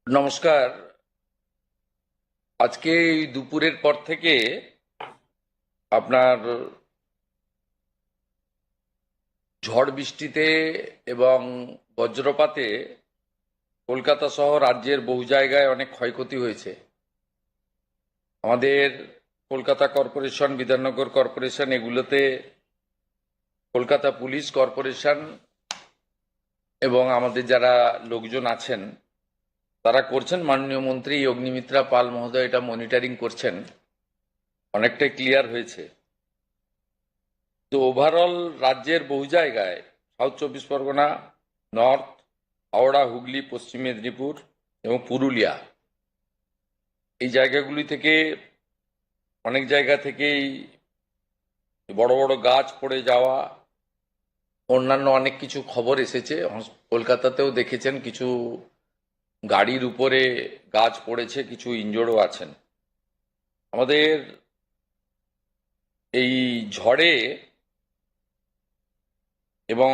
নমস্কার। আজকে এই দুপুরের পর থেকে আপনার ঝড় বৃষ্টিতে এবং বজ্রপাতে কলকাতা সহ রাজ্যের বহু জায়গায় অনেক ক্ষয়ক্ষতি হয়েছে। আমাদের কলকাতা কর্পোরেশন, বিধাননগর কর্পোরেশন, এগুলোতে কলকাতা পুলিশ কর্পোরেশন এবং আমাদের যারা লোকজন আছেন তারা করছেন। মাননীয় মন্ত্রী অগ্নিমিত্রা পাল মহোদয় এটা মনিটরিং করছেন, অনেকটাই ক্লিয়ার হয়েছে। তো ওভারঅল রাজ্যের বহু জায়গায়, সাউথ চব্বিশ পরগনা, নর্থ, হাওড়া, হুগলি, পশ্চিম মেদিনীপুর এবং পুরুলিয়া, এই জায়গাগুলি থেকে অনেক জায়গা থেকেই বড় বড় গাছ পড়ে যাওয়া, অন্যান্য অনেক কিছু খবর এসেছে। কলকাতাতেও দেখেছেন কিছু গাড়ির উপরে গাছ পড়েছে, কিছু ইনজোর্ডও আছেন। আমাদের এই ঝড়ে এবং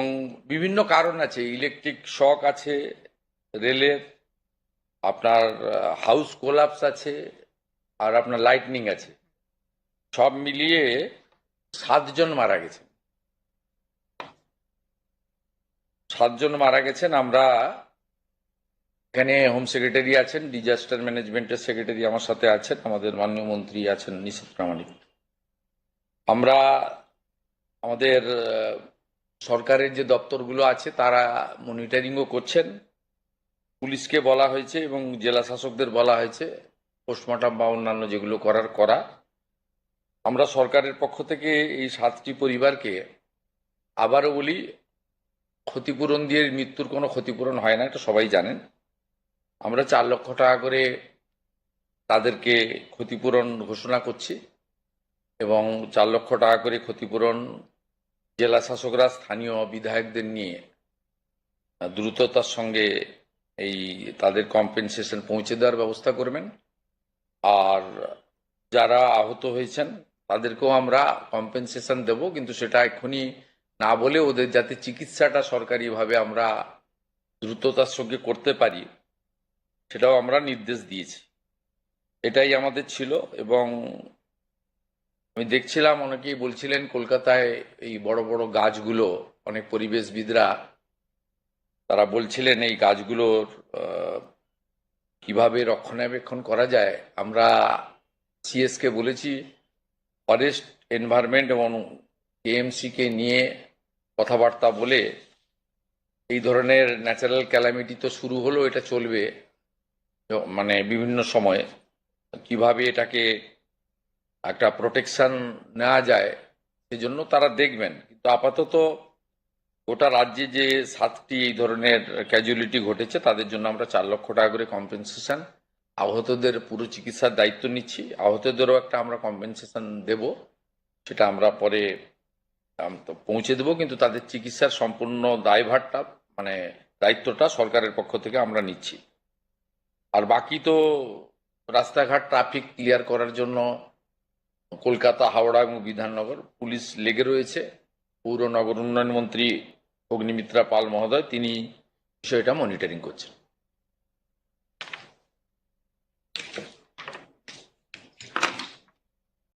বিভিন্ন কারণ আছে, ইলেকট্রিক শক আছে, রেলের আপনার হাউস কোলাপস আছে, আর আপনার লাইটনিং আছে। সব মিলিয়ে 7 জন মারা গেছেন। 7 জন মারা গেছেন। আমরা এখানে হোম সেক্রেটারি আছেন, ডিজাস্টার ম্যানেজমেন্টের সেক্রেটারি আমার সাথে আছেন, আমাদের মাননীয় মন্ত্রী আছেন নিশীথ প্রামাণিক। আমরা আমাদের সরকারের যে দপ্তরগুলো আছে তারা মনিটরিংও করছেন। পুলিশকে বলা হয়েছে এবং জেলা শাসকদের বলা হয়েছে পোস্টমর্টম বা অন্যান্য যেগুলো করা। আমরা সরকারের পক্ষ থেকে এই 7টি পরিবারকে আবারও বলি, ক্ষতিপূরণ দিয়ে মৃত্যুর কোনো ক্ষতিপূরণ হয় না, এটা সবাই জানেন। আমরা 4 লক্ষ টাকা করে তাদেরকে ক্ষতিপূরণ ঘোষণা করছি এবং 4 লক্ষ টাকা করে ক্ষতিপূরণ জেলা শাসকরা স্থানীয় বিধায়কদের নিয়ে দ্রুততার সঙ্গে এই তাদের কম্পেনসেশন পৌঁছে দেওয়ার ব্যবস্থা করবেন। আর যারা আহত হয়েছেন তাদেরকেও আমরা কম্পেনসেশন দেব, কিন্তু সেটা এক্ষুনি না বলে ওদের যাতে চিকিৎসাটা সরকারিভাবে আমরা দ্রুততার সঙ্গে করতে পারি সেটাও আমরা নির্দেশ দিয়েছি। এটাই আমাদের ছিল। এবং আমি দেখছিলাম অনেকেই বলছিলেন কলকাতায় এই বড় বড় গাছগুলো, অনেক পরিবেশবিদরা তারা বলছিলেন এই গাছগুলোর কিভাবে রক্ষণাবেক্ষণ করা যায়। আমরা সিএসকে বলেছি, ফরেস্ট, এনভায়রনমেন্ট এবং কেএমসিকে নিয়ে কথাবার্তা বলে এই ধরনের ন্যাচারাল ক্যালামিটি তো শুরু হলো, এটা চলবে মানে বিভিন্ন সময়ে, কিভাবে এটাকে একটা প্রোটেকশন নেওয়া যায় সেজন্য তারা দেখবেন। কিন্তু আপাতত গোটা রাজ্যে যে 7টি এই ধরনের ক্যাজুয়ালিটি ঘটেছে তাদের জন্য আমরা 4 লক্ষ টাকা করে কম্পেনসেশন, আহতদের পুরো চিকিৎসার দায়িত্ব নিচ্ছি। আহতদেরও একটা আমরা কম্পেনসেশন দেব, সেটা আমরা পরে পৌঁছে দেব, কিন্তু তাদের চিকিৎসার সম্পূর্ণ দায়ভারটা মানে দায়িত্বটা সরকারের পক্ষ থেকে আমরা নিচ্ছি। আর বাকি তো রাস্তাঘাট ট্রাফিক ক্লিয়ার করার জন্য কলকাতা, হাওড়া এবং বিধাননগর পুলিশ লেগে রয়েছে। পৌর নগর উন্নয়ন মন্ত্রী অগ্নিমিত্রা পাল মহোদয় তিনি বিষয়টা মনিটরিং করছেন।